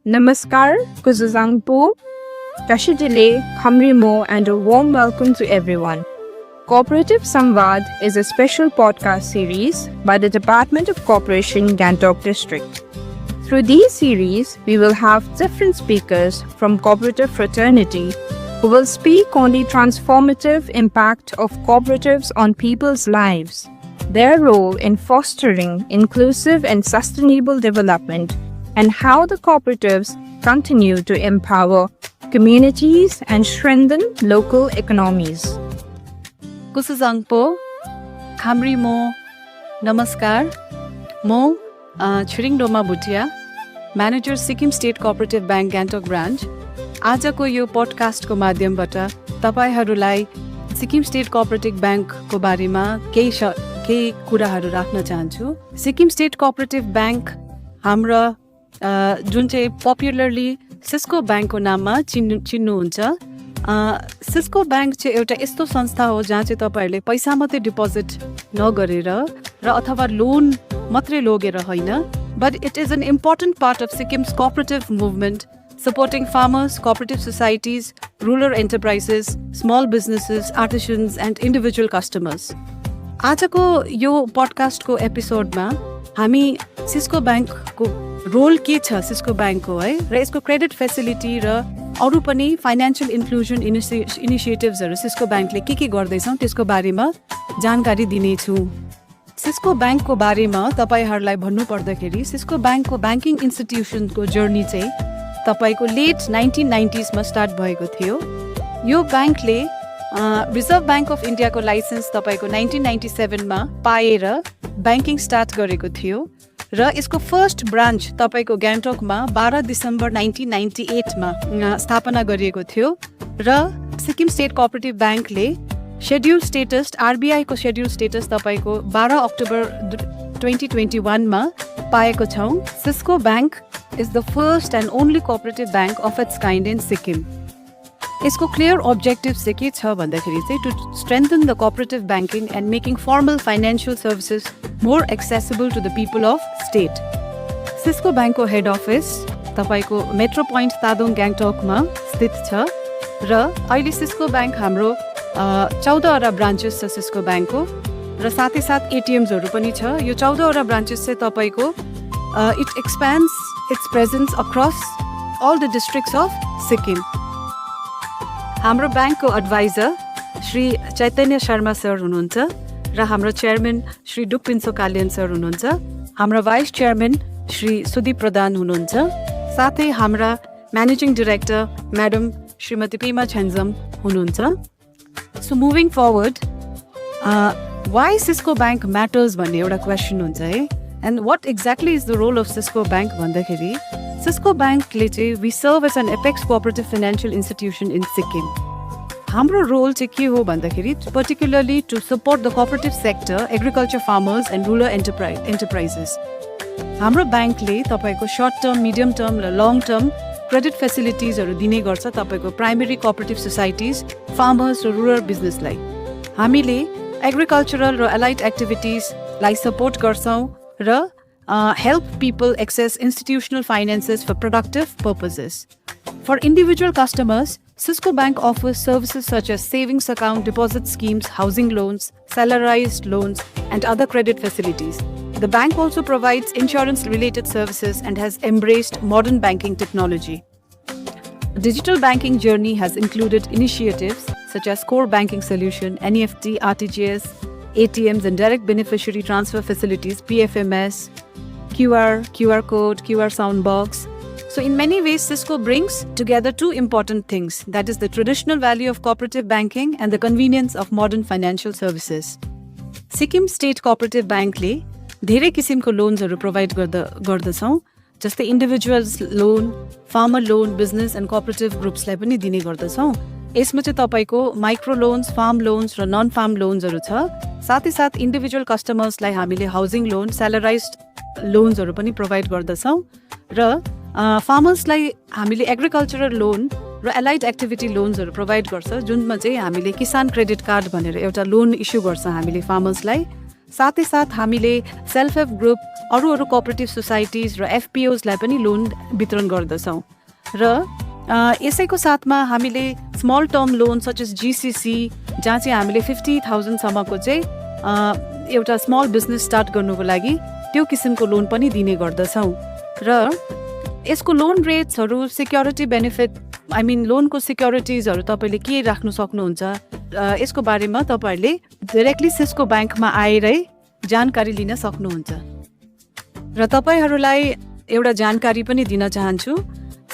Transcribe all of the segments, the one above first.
Namaskar, Kuzuzangpo, Tashidile, Khamrimo, and a warm welcome to everyone. Cooperative Samvad is a special podcast series by the Department of Cooperation, Gangtok District. Through these series, we will have different speakers from cooperative fraternity who will speak on the transformative impact of cooperatives on people's lives, their role in fostering inclusive and sustainable development, and how the cooperatives continue to empower communities and strengthen local economies. Kusuzangpo, Khamrimo, Namaskar, Mo Chiringdoma Bhutia, Manager Sikkim State Cooperative Bank Gangtok Branch. आजको यो पडकास्टको माध्यमबाट तपाईहरुलाई Sikkim state cooperative ब्याङ्कको बारेमा केही कुराहरू राख्न चाहन्छु। सिक्किम स्टेट कोअपरेटिभ ब्याङ्क हाम्रो जुन चाहिँ पपुलरली सिस्को ब्याङ्कको नाममा चिन्नुहुन्छ। सिस्को ब्याङ्क चाहिँ एउटा यस्तो संस्था हो जहाँ चाहिँ तपाईहरुले पैसा मात्रै डिपोजिट नगरेर र अथवा लोन मात्रै लगेर हैन, but it is an important part of Sikkim's cooperative movement, supporting farmers, cooperative societies, rural enterprises, small businesses, artisans and individual customers. आजको यो पडकास्टको एपिसोडमा हामी सिस्को ब्याङ्कको रोल के छ सिस्को ब्याङ्कको है र यसको क्रेडिट फेसिलिटी र अरू पनि फाइनान्शियल इन्क्लुजन इनिसिएटिभ्सहरू सिस्को ब्याङ्कले के गर्दैछौँ त्यसको बारेमा जानकारी दिनेछु। सिस्को ब्याङ्कको बारेमा तपाईहरुलाई भन्नु पर्दाखेरि सिस्को ब्याङ्कको ब्याङ्किङ इन्स्टिट्युसनको जर्नी चाहिँ तपाईको लेट 1990s मा स्टार्ट भएको थियो। यो ब्याङ्कले रिजर्भ ब्याङ्क अफ इन्डियाको लाइसेन्स तपाईको 1997 मा पाएर ब्याङ्किङ स्टार्ट गरेको थियो र यसको फर्स्ट ब्रान्च तपाईको ग्याङ्टोकमा 12 डिसेम्बर 1998 मा स्थापना गरिएको थियो र सिक्किम स्टेट कोअपरेटिभ ब्याङ्कले शेड्युल स्टेटस आरबीआई को शेड्युल स्टेटस तपाईको 12 अक्टोबर 2021 मा पाएको छौं। Cisco bank is the first and only cooperative bank of its kind in Sikkim. यसको clear objective चाहिँ के छ भन्दाखेरि चाहिँ to strengthen the cooperative banking and making formal financial services more accessible to the people of state. Cisco ब्याङ्कको head office तपाईको metro point Tadong ग्याङ्टोकमा स्थित छ र अहिले सिस्को ब्याङ्क हाम्रो 14 वटा ब्रान्चेस छ सिस्को ब्याङ्कको र साथै साथ एटीएम्सहरू पनि छ। यो 14 वटा ब्रान्चेस चाहिँ तपाईको it expands its presence across all the districts of Sikkim. हाम्रो ब्याङ्कको एडभाइजर श्री चैतन्य शर्मा सर हुनुहुन्छ र हाम्रो चेयरम्यान श्री डुकपिन्सो कालियन सर हुनुहुन्छ। हाम्रो भाइस चेयरम्यान श्री सुदीप प्रधान हुनुहुन्छ। साथै हाम्रा म्यानेजिङ डाइरेक्टर म्याडम श्रीमती पेमा छेन्जम हुनुहुन्छ। So moving forward, why Cisco bank matters भन्ने एउटा क्वेसन हुन्छ है। And what exactly is the role of Cisco Bank भन्दाखेरि Cisco Bankले चाहिँ we serve as an apex cooperative financial institution in Sikkim. हाम्रो role चाहिँ के हो भन्दाखेरि particularly to support the cooperative sector, agriculture farmers and rural enterprises. हाम्रो ब्याङ्कले तपाईको शर्ट टर्म, मिडियम टर्म र लङ टर्म क्रेडिट फेसिलिटिजहरू दिने गर्छ तपाईको प्राइमेरी कोअपरेटिभ सोसाइटिज, फार्मर्स र रुरल बिजनेसलाई। हामीले एग्रिकल्चरल र एलाइड एक्टिभिटिजलाई सपोर्ट गर्छौँ र help people access institutional finances for productive purposes. For individual customers, Cisco Bank offers services such as savings account, deposit schemes, housing loans, salarized loans, and other credit facilities. The bank also provides insurance-related services and has embraced modern banking technology. The digital banking journey has included initiatives such as core banking solution, NEFT, RTGS, ATMs and direct beneficiary transfer facilities, PFMS, QR code, QR soundbox. So in many ways, Cisco brings together two important things, that is the traditional value of cooperative banking and the convenience of modern financial services. Sikkim State Cooperative Bankले धेरै किसिमको लोन्सहरू provide गर्दछौँ, जस्तै individuals loan, farmer loan, business and cooperative ग्रुप्सलाई पनि दिने गर्दछौँ। यसमा चाहिँ तपाईको माइक्रो लोन्स, फार्म लोन्स र नन फार्म लोन्सहरू छ। साथै साथ इन्डिभिजुअल कस्टमर्सलाई हामीले हाउसिङ लोन, स्यालराइज्ड लोन्सहरू पनि प्रोभाइड गर्दछौँ र फार्मर्सलाई हामीले एग्रिकल्चरल लोन र एलाइड एक्टिभिटी लोन्सहरू प्रोभाइड गर्छ, जुनमा चाहिँ हामीले किसान क्रेडिट कार्ड भनेर एउटा लोन इस्यु गर्छ हामीले फार्मर्सलाई। साथै साथ हामीले सेल्फ हेल्प ग्रुप अरू कोअपरेटिभ सोसाइटिज र एफपिओजलाई पनि लोन वितरण गर्दछौँ। र यसैको साथमा हामीले small term loan such as जिसिसी, जहाँ चाहिँ हामीले 50,000सम्मको चाहिँ एउटा स्मल बिजनेस स्टार्ट गर्नुको लागि त्यो किसिमको लोन पनि दिने गर्दछौँ। र यसको लोन रेट्सहरू, सिक्योरिटी बेनिफिट, लोनको सिक्योरिटिजहरू तपाईँले के राख्नु सक्नुहुन्छ, यसको बारेमा तपाईँहरूले डाइरेक्टली सिस्को ब्याङ्कमा आएरै जानकारी लिन सक्नुहुन्छ। र तपाईँहरूलाई एउटा जानकारी पनि दिन चाहन्छु,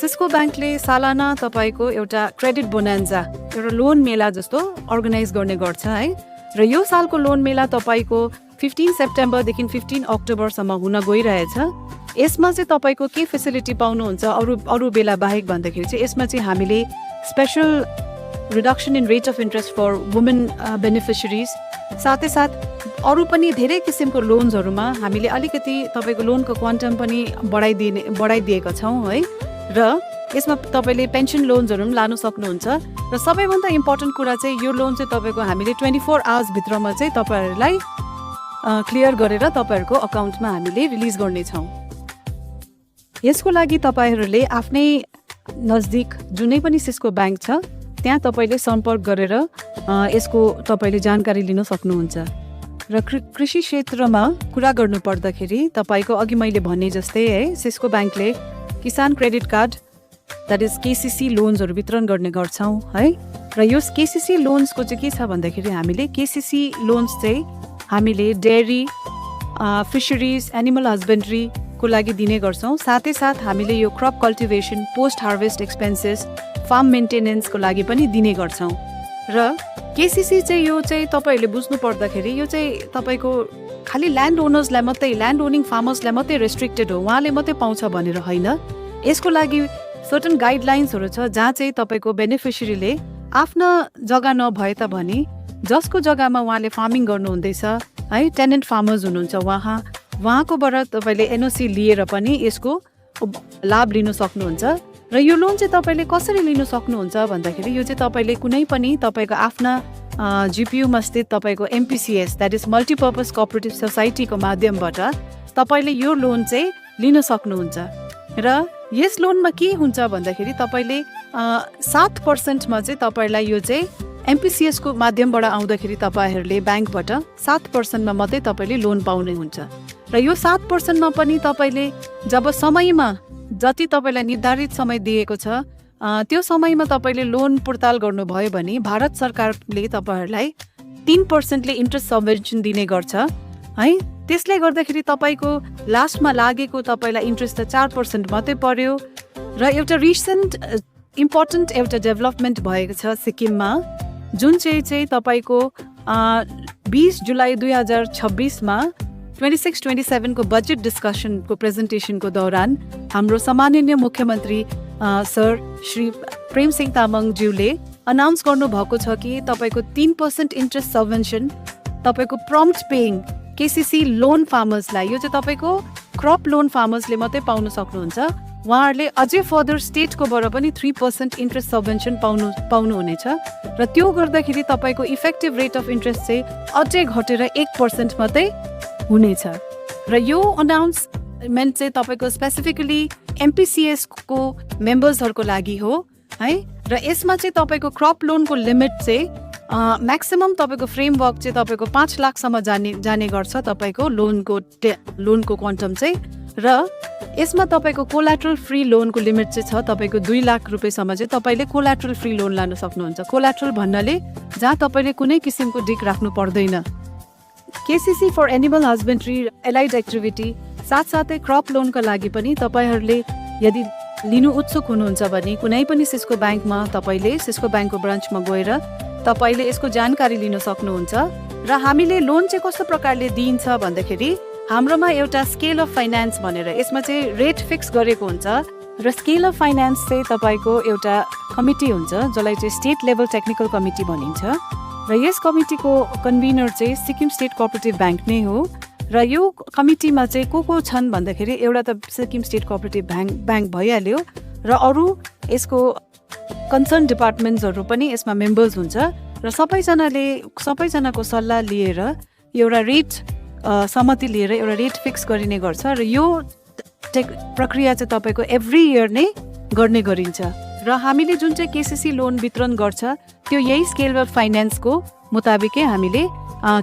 सिस्को ब्याङ्कले सालाना तपाईँको एउटा क्रेडिट बोनान्जा, एउटा लोन मेला जस्तो अर्गनाइज गर्ने गर्छ है। र यो सालको लोन मेला तपाईँको 15 सेप्टेम्बरदेखि 15 अक्टोबरसम्म हुन गइरहेछ। यसमा चाहिँ तपाईँको के फेसिलिटी पाउनुहुन्छ अरू बेला बाहेक भन्दाखेरि चाहिँ यसमा चाहिँ हामीले special reduction in rate of interest for women बेनिफिसियरिज, साथै साथ अरू पनि धेरै किसिमको लोन्सहरूमा हामीले अलिकति तपाईँको लोनको क्वान्टम पनि बढाइदिएका छौँ है। र यसमा तपाईँले पेन्सन लोन्सहरू पनि लानु सक्नुहुन्छ। र सबैभन्दा इम्पोर्टेन्ट कुरा चाहिँ यो लोन चाहिँ तपाईँको हामीले 24 आवर्सभित्रमा चाहिँ तपाईँहरूलाई क्लियर गरेर तपाईँहरूको अकाउन्टमा हामीले रिलिज गर्नेछौँ। यसको लागि तपाईँहरूले आफ्नै नजदिक जुनै पनि सिस्को ब्याङ्क छ त्यहाँ तपाईँले सम्पर्क गरेर यसको तपाईँले जानकारी लिन सक्नुहुन्छ। र कृषि क्षेत्रमा कुरा गर्नु पर्दाखेरि तपाईँको अघि मैले भने जस्तै है, सिस्को ब्याङ्कले किसान क्रेडिट कार्ड द्याट इज केसिसी लोन्सहरू वितरण गर्ने गर्छौँ है। र यो केसिसी लोन्सको चाहिँ के छ भन्दाखेरि हामीले केसिसी लोन्स चाहिँ हामीले डेयरी, फिसरिज, एनिमल हस्बेन्ड्रीको लागि दिने गर्छौँ। साथै साथ हामीले यो crop cultivation, post harvest expenses, farm मेन्टेनेन्सको लागि पनि दिने गर्छौँ। र केसिसी चाहिँ यो चाहिँ तपाईँहरूले बुझ्नु पर्दाखेरि यो चाहिँ तपाईँको खालि ल्यान्ड ओनर्सलाई मात्रै, ल्यान्ड ओनिङ फार्मर्सलाई मात्रै रेस्ट्रिक्टेड हो, उहाँले मात्रै पाउँछ भनेर होइन। यसको लागि सर्टन गाइडलाइन्सहरू छ जहाँ चाहिँ तपाईँको बेनिफिसियरीले आफ्ना जग्गा नभए तापनि जसको जग्गामा उहाँले फार्मिङ गर्नुहुँदैछ है, टेनेन्ट फार्मर्स हुनुहुन्छ, उहाँकोबाट तपाईँले एनओसी लिएर पनि यसको लाभ लिन सक्नुहुन्छ। र यो लोन चाहिँ तपाईँले कसरी लिन सक्नुहुन्छ भन्दाखेरि यो चाहिँ तपाईँले कुनै पनि तपाईँको आफ्ना जिपियुमा स्थित तपाईँको एमपिसिएस द्याट इज मल्टिपर्पज कोअपरेटिभ सोसाइटीको माध्यमबाट तपाईँले यो लोन चाहिँ लिन सक्नुहुन्छ। र यस लोनमा के हुन्छ भन्दाखेरि तपाईँले 7%मा चाहिँ तपाईँलाई यो चाहिँ एमपिसिएसको माध्यमबाट आउँदाखेरि तपाईँहरूले ब्याङ्कबाट 7%मा मात्रै तपाईँले लोन पाउने हुन्छ। र यो 7%मा पनि तपाईँले जब समयमा जति तपाईँलाई निर्धारित समय दिएको छ त्यो समयमा तपाईँले लोन पुर्ताल गर्नुभयो भने भारत सरकारले तपाईँहरूलाई 3%ले इन्ट्रेस्ट सबभेन्सन दिने गर्छ है। त्यसले गर्दाखेरि तपाईँको लास्टमा लागेको तपाईँलाई इन्ट्रेस्ट त 4% मात्रै पर्यो। र एउटा रिसेन्ट इम्पोर्टेन्ट एउटा डेभलपमेन्ट भएको छ सिक्किममा, जुन चाहिँ तपाईँको 20 जुलाई 2026मा 26-27 को बजेट डिस्कसनको प्रेजेन्टेसनको दौरान हाम्रो सम्माननीय मुख्यमन्त्री सर श्री प्रेम सिंह तामाङज्यूले अनाउन्स गर्नुभएको छ कि तपाईँको 3% इन्ट्रेस्ट सबभेन्सन तपाईँको प्रम्प्ट पेइङ केसिसी लोन फार्मर्सलाई, यो चाहिँ तपाईँको क्रप लोन फार्मर्सले मात्रै पाउन सक्नुहुन्छ। उहाँहरूले अझै फर्दर स्टेटकोबाट पनि 3% इन्ट्रेस्ट सबभेन्सन पाउनुहुनेछ। र त्यो गर्दाखेरि तपाईँको इफेक्टिभ रेट अफ इन्ट्रेस्ट चाहिँ अझै घटेर 1% मात्रै हुनेछ। र यो अनाउन्समेन्ट चाहिँ तपाईँको स्पेसिफिकली एमपिसिएसको मेम्बर्सहरूको लागि हो है। र यसमा चाहिँ तपाईँको क्रप लोनको लिमिट चाहिँ म्याक्सिमम तपाईँको फ्रेमवर्क चाहिँ तपाईँको 5 लाखसम्म जाने गर्छ तपाईँको लोनको क्वान्टम चाहिँ। र यसमा तपाईँको कोल्याट्रल फ्री लोनको लिमिट चाहिँ छ तपाईँको 2 लाख रुपियाँसम्म चाहिँ तपाईँले कोल्याट्रल फ्री लोन लान सक्नुहुन्छ। कोल्याट्रल भन्नाले जहाँ तपाईँले कुनै किसिमको डिक राख्नु पर्दैन। केसिसी for animal husbandry, allied activity, साथसाथै क्रप लोनका लागि पनि तपाईँहरूले यदि लिनु उत्सुक हुनुहुन्छ भने कुनै पनि सिस्को ब्याङ्कमा तपाईँले सिस्को ब्याङ्कको ब्रान्चमा गएर तपाईँले यसको जानकारी लिन सक्नुहुन्छ। र हामीले लोन चाहिँ कस्तो प्रकारले दिइन्छ भन्दाखेरि हाम्रोमा एउटा स्केल अफ फाइनेन्स भनेर यसमा चाहिँ रेट फिक्स गरेको हुन्छ। र स्केल अफ फाइनेन्स चाहिँ तपाईँको एउटा कमिटी हुन्छ जसलाई चाहिँ स्टेट लेभल टेक्निकल कमिटी भनिन्छ। र यस कमिटीको कन्भिनर चाहिँ सिक्किम स्टेट कोअपरेटिभ ब्याङ्क नै हो। र यो कमिटीमा चाहिँ को छन् भन्दाखेरि एउटा त सिक्किम स्टेट कोअपरेटिभ ब्याङ्क भइहाल्यो, र अरू यसको कन्सर्न डिपार्टमेन्ट्सहरू पनि यसमा मेम्बर्स हुन्छ। र सबैजनाको सल्लाह लिएर एउटा रेट सहमति लिएर एउटा रेट फिक्स गरिने गर्छ र यो प्रक्रिया चाहिँ तपाईँको एभ्री इयर नै गर्ने गरिन्छ र हामीले जुन चाहिँ केसीसी लोन वितरण गर्छ त्यो यही स्केल अफ फाइनेन्सको मुताबिकै हामीले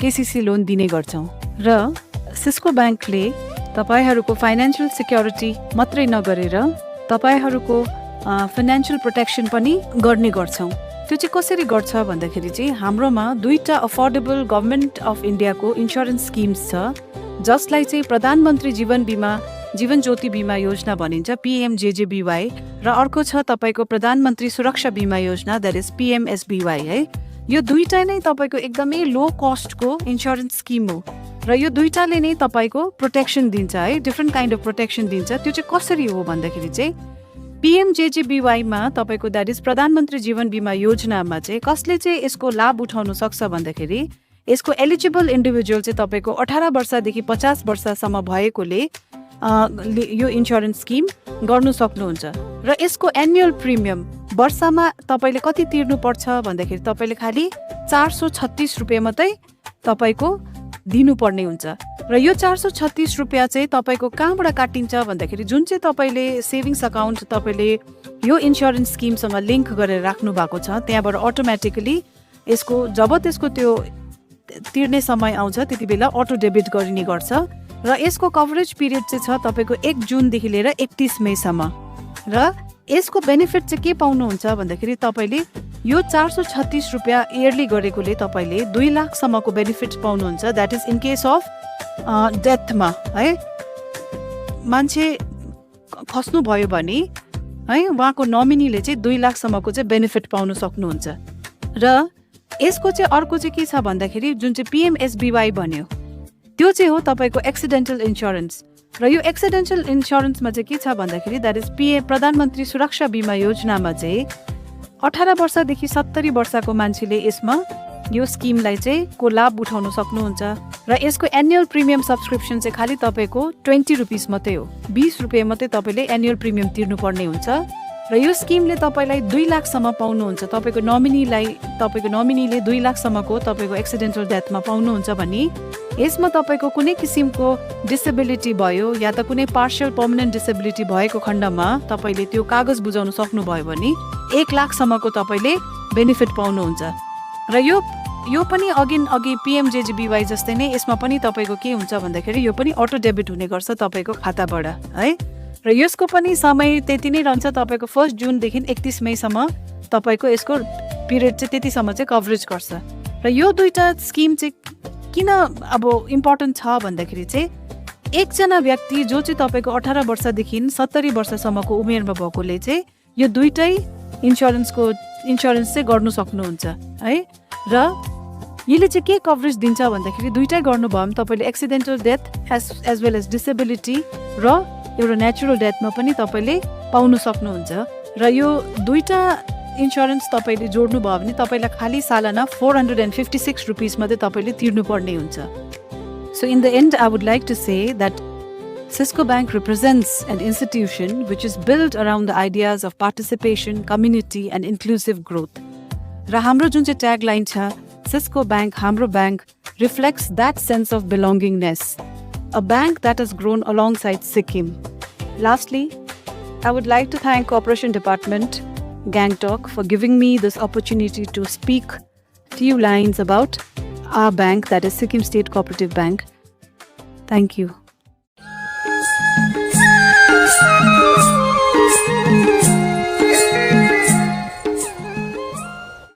केसीसी लोन दिने गर्छौँ र सिस्को ब्याङ्कले तपाईँहरूको फाइनेन्सियल सिक्योरिटी मात्रै नगरेर तपाईँहरूको फाइनेन्सियल प्रोटेक्सन पनि गर्ने गर्छौँ। त्यो चाहिँ कसरी गर्छ भन्दाखेरि चाहिँ हाम्रोमा 2टा अफोर्डेबल गभर्मेन्ट अफ इन्डियाको इन्सुरेन्स स्किम्स छ जसलाई चाहिँ प्रधानमन्त्री जीवन ज्योति बिमा योजना भनिन्छ PMJJBY र अर्को छ तपाईँको प्रधानमन्त्री सुरक्षा बिमा योजना द्याट इज PMSBY है। यो दुईटा नै तपाईँको एकदमै लो कस्टको इन्सुरेन्स स्किम हो र यो दुईटाले नै तपाईँको प्रोटेक्सन दिन्छ है, डिफ्रेन्ट काइन्ड अफ प्रोटेक्सन दिन्छ। त्यो चाहिँ कसरी हो भन्दाखेरि चाहिँ PMJJBY-मा तपाईँको द्याट इज प्रधानमन्त्री जीवन बिमा योजनामा चाहिँ कसले चाहिँ यसको लाभ उठाउन सक्छ भन्दाखेरि यसको एलिजिबल इन्डिभिजुअल चाहिँ तपाईँको 18 वर्षदेखि 50 वर्षसम्म भएकोले यो इन्सुरेन्स स्किम गर्नु सक्नुहुन्छ र यसको एनुअल प्रिमियम वर्षमा तपाईँले कति तिर्नुपर्छ भन्दाखेरि तपाईँले खालि 436 रुपियाँ मात्रै तपाईँको दिनुपर्ने हुन्छ र यो 436 रुपियाँ चाहिँ तपाईँको कहाँबाट काटिन्छ भन्दाखेरि जुन चाहिँ तपाईँले सेभिङ्स अकाउन्ट तपाईँले यो इन्सुरेन्स स्किमसँग लिङ्क गरेर राख्नु भएको छ त्यहाँबाट अटोमेटिकली यसको जब त्यसको त्यो तिर्ने समय आउँछ त्यति बेला अटो डेबिट गरिने गर्छ र यसको कभरेज पिरियड चाहिँ छ तपाईँको 1 जुनदेखि लिएर 31 मेसम्म र यसको बेनिफिट चाहिँ के पाउनुहुन्छ भन्दाखेरि तपाईँले यो 436 रुपियाँ इयरली गरेकोले तपाईँले 2 लाखसम्मको बेनिफिट पाउनुहुन्छ that is in case of डेथमा है, मान्छे खस्नु भयो भने है उहाँको नोमिनीले चाहिँ 2 लाखसम्मको चाहिँ बेनिफिट पाउन सक्नुहुन्छ र यसको चाहिँ अर्को चाहिँ के छ भन्दाखेरि जुन चाहिँ PMSBY भन्यो त्यो चाहिँ हो तपाईँको एक्सिडेन्टल इन्सुरेन्स र यो एक्सिडेन्टल इन्सुरेन्समा चाहिँ के छ भन्दाखेरि द्याट इज प्रधानमन्त्री सुरक्षा बिमा योजनामा चाहिँ 18 वर्षदेखि 70 वर्षको मान्छेले यसमा यो स्किमलाई चाहिँ को लाभ उठाउन सक्नुहुन्छ र यसको एनुअल प्रिमियम सब्सक्रिप्सन चाहिँ खालि तपाईँको 20 रुपिस मात्रै हो, 20 रुपियाँ मात्रै तपाईँले एनुअल प्रिमियम तिर्नुपर्ने हुन्छ र यो स्किमले तपाईँलाई 2 लाखसम्म पाउनुहुन्छ। तपाईँको नोमिनीले 2 लाखसम्मको तपाईँको एक्सिडेन्टल डेथमा पाउनुहुन्छ भने यसमा तपाईँको कुनै किसिमको डिसेबिलिटी भयो या त कुनै पार्शियल पर्मनेन्ट डिसेबिलिटी भएको खण्डमा तपाईँले त्यो कागज बुझाउन सक्नुभयो भने 1 लाखसम्मको तपाईँले बेनिफिट पाउनुहुन्छ र यो पनि अघि PMJJBY जस्तै नै यसमा पनि तपाईँको के हुन्छ भन्दाखेरि यो पनि अटो डेबिट हुने गर्छ तपाईँको खाताबाट है र यसको पनि समय त्यति नै रहन्छ तपाईँको 1 जुनदेखि 31 मेसम्म तपाईँको यसको पिरियड चाहिँ त्यतिसम्म चाहिँ कभरेज गर्छ र यो दुईटा स्किम चाहिँ किन अब इम्पोर्टेन्ट छ भन्दाखेरि चाहिँ एकजना व्यक्ति जो चाहिँ तपाईँको 18 वर्षदेखि 70 वर्षसम्मको उमेरमा भएकोले चाहिँ यो दुईटै इन्सुरेन्स चाहिँ गर्नु सक्नुहुन्छ है र यसले चाहिँ के कभरेज दिन्छ भन्दाखेरि दुईटै गर्नुभयो भने तपाईँले accidental death as well as disability र एउटा नेचुरल डेथमा पनि तपाईँले पाउनु सक्नुहुन्छ र यो दुईटा इन्सुरेन्स तपाईँले जोड्नु भयो भने तपाईँलाई खालि सालाना 456 रुपिस मात्रै तपाईँले तिर्नुपर्ने हुन्छ। So in the end I would like to say that Cisco Bank represents an institution which is built around the ideas of participation, community and inclusive growth. र हाम्रो जुन चाहिँ ट्यागलाइन छ Cisco Bank, हाम्रो bank reflects that sense of belongingness, a bank that has grown alongside Sikkim. Lastly, I would like to thank Corporation Department, Gangtok, for giving me this opportunity to speak few lines about our bank, that is Sikkim State Cooperative Bank. Thank you.